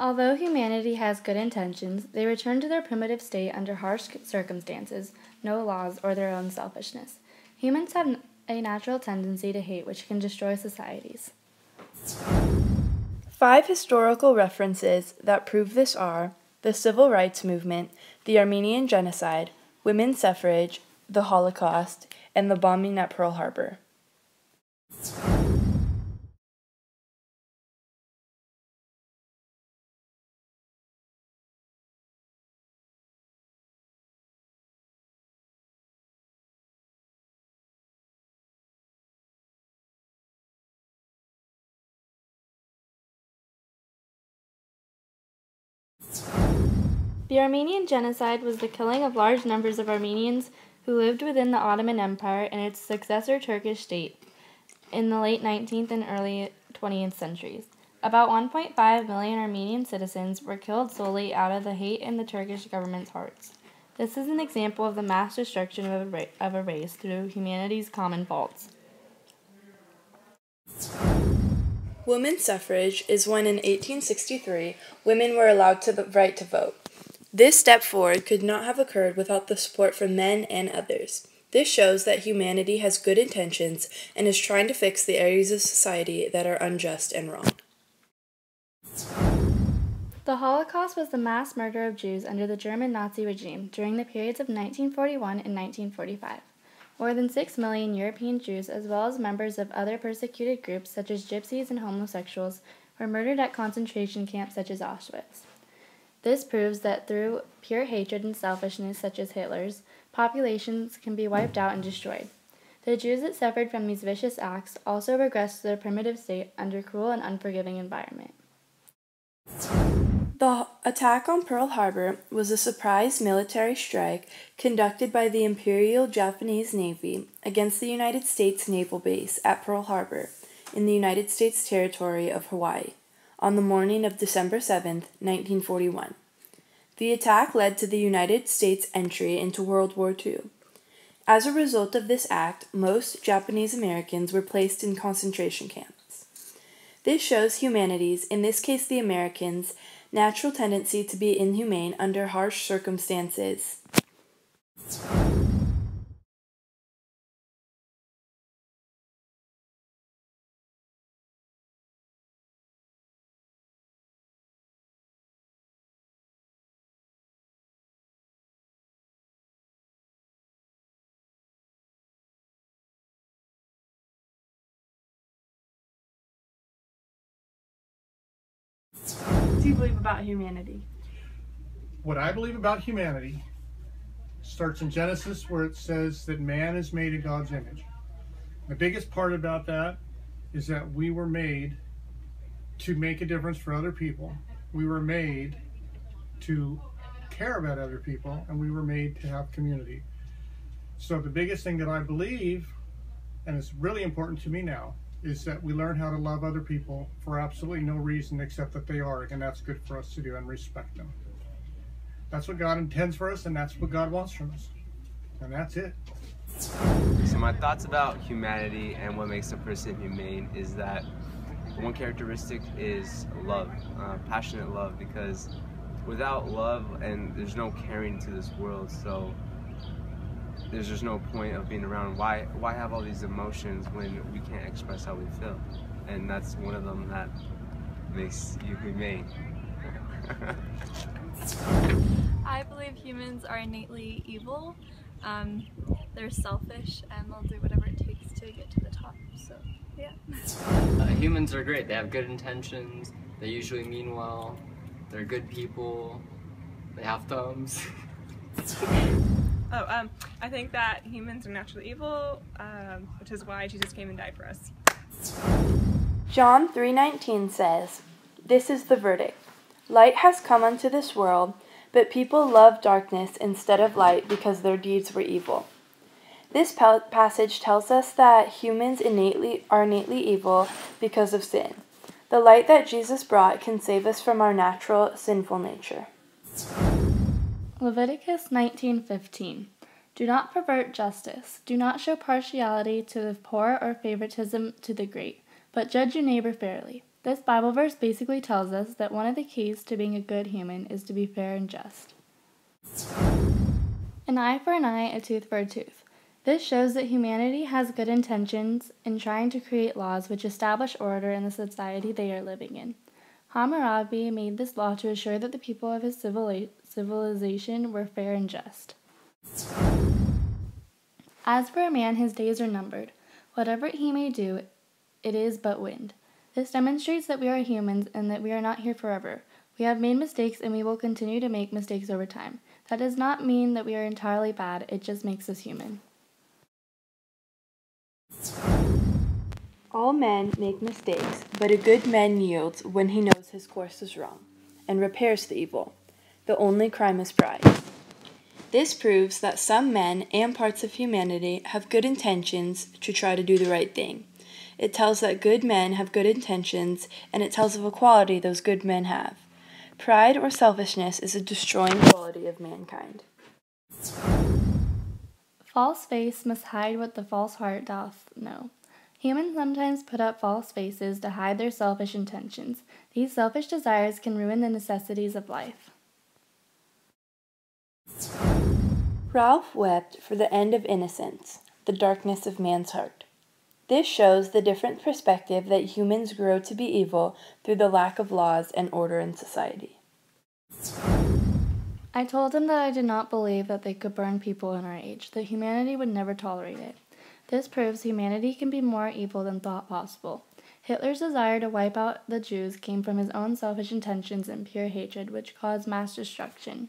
Although humanity has good intentions, they return to their primitive state under harsh circumstances, no laws, or their own selfishness. Humans have a natural tendency to hate, which can destroy societies. 5 historical references that prove this are the Civil Rights Movement, the Armenian Genocide, women's suffrage, the Holocaust, and the bombing at Pearl Harbor. The Armenian Genocide was the killing of large numbers of Armenians who lived within the Ottoman Empire and its successor Turkish state in the late 19th and early 20th centuries. About 1.5 million Armenian citizens were killed solely out of the hate in the Turkish government's hearts. This is an example of the mass destruction of a race through humanity's common faults. Women's suffrage is when in 1863 women were allowed the right to vote. This step forward could not have occurred without the support from men and others. This shows that humanity has good intentions and is trying to fix the areas of society that are unjust and wrong. The Holocaust was the mass murder of Jews under the German Nazi regime during the periods of 1941 and 1945. More than 6 million European Jews, as well as members of other persecuted groups such as gypsies and homosexuals, were murdered at concentration camps such as Auschwitz. This proves that through pure hatred and selfishness such as Hitler's, populations can be wiped out and destroyed. The Jews that suffered from these vicious acts also regressed to their primitive state under cruel and unforgiving environment. The attack on Pearl Harbor was a surprise military strike conducted by the Imperial Japanese Navy against the United States Naval Base at Pearl Harbor in the United States territory of Hawaii on the morning of December 7, 1941. The attack led to the United States' entry into World War II. As a result of this act, most Japanese Americans were placed in concentration camps. This shows humanity's, in this case the Americans', natural tendency to be inhumane under harsh circumstances. What do you believe about humanity? What I believe about humanity starts in Genesis, where it says that man is made in God's image. The biggest part about that is that we were made to make a difference for other people. We were made to care about other people, and we were made to have community. So the biggest thing that I believe, and it's really important to me now, is that we learn how to love other people for absolutely no reason except that they are, and that's good for us to do, and respect them. That's what God intends for us, and that's what God wants from us. And that's it. So my thoughts about humanity and what makes a person humane is that one characteristic is love, passionate love, because without love, and there's no caring to this world, so there's just no point of being around. Why have all these emotions when we can't express how we feel? And that's one of them that makes you humane. I believe humans are innately evil. They're selfish and they'll do whatever it takes to get to the top. So, yeah. Humans are great. They have good intentions. They usually mean well. They're good people. They have thumbs. I think that humans are naturally evil, which is why Jesus came and died for us. John 3:19 says, "This is the verdict. Light has come unto this world, but people love darkness instead of light because their deeds were evil." This passage tells us that humans are innately evil because of sin. The light that Jesus brought can save us from our natural sinful nature. Leviticus 19:15. Do not pervert justice. Do not show partiality to the poor or favoritism to the great, but judge your neighbor fairly. This Bible verse basically tells us that one of the keys to being a good human is to be fair and just. An eye for an eye, a tooth for a tooth. This shows that humanity has good intentions in trying to create laws which establish order in the society they are living in. Hammurabi made this law to assure that the people of his civilization were fair and just. As for a man, his days are numbered. Whatever he may do, it is but wind. This demonstrates that we are humans and that we are not here forever. We have made mistakes and we will continue to make mistakes over time. That does not mean that we are entirely bad, it just makes us human. All men make mistakes, but a good man yields when he knows his course is wrong, and repairs the evil. The only crime is pride. This proves that some men and parts of humanity have good intentions to try to do the right thing. It tells that good men have good intentions, and it tells of a quality those good men have. Pride or selfishness is a destroying quality of mankind. False face must hide what the false heart doth know. Humans sometimes put up false faces to hide their selfish intentions. These selfish desires can ruin the necessities of life. Ralph wept for the end of innocence, the darkness of man's heart. This shows the different perspective that humans grow to be evil through the lack of laws and order in society. I told him that I did not believe that they could burn people in our age, that humanity would never tolerate it. This proves humanity can be more evil than thought possible. Hitler's desire to wipe out the Jews came from his own selfish intentions and pure hatred, which caused mass destruction.